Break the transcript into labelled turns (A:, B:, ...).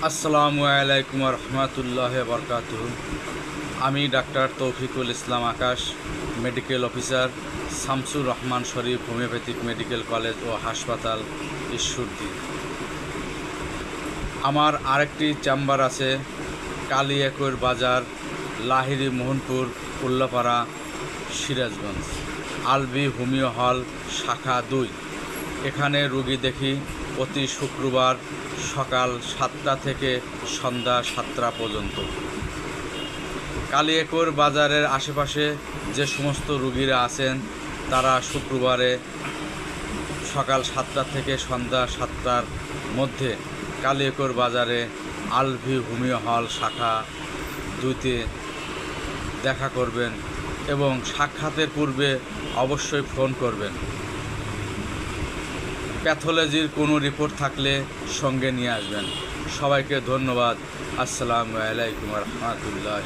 A: আসসালামু আলাইকুম রহমতুল্লাহ বরকাতুহু। আমি ডাক্তার তৌফিকুল ইসলাম আকাশ, medical officer, Shamsur Rahman Sharif homeopathic medical college ও হাসপাতাল, ঈশ্বরদী। আমার আরেকটি চেম্বার আছে কালিয়াকৈর বাজার, লাহিড়ী মোহনপুর, উল্লাপাড়া, সিরাজগঞ্জ, আলবি হোমিও হল শাখা 2। এখানে রোগী দেখি প্রতি শুক্রবার সকাল 7টা থেকে সন্ধ্যা 7টা পর্যন্ত। কালিয়াকৈর বাজারের আশেপাশে যে সমস্ত রোগীরা আছেন তারা শুক্রবারে সকাল 7টা থেকে সন্ধ্যা 7টার মধ্যে কালিয়াকৈর বাজারে আলভি হোমিও হল শাখা 2তে দেখা করবেন এবং সাক্ষাতের পূর্বে অবশ্যই ফোন করবেন। প্যাথোলজির কোনো রিপোর্ট থাকলে সঙ্গে নিয়ে আসবেন। সবাইকে ধন্যবাদ। আসসালামু আলাইকুম রহমতুল্লাহ।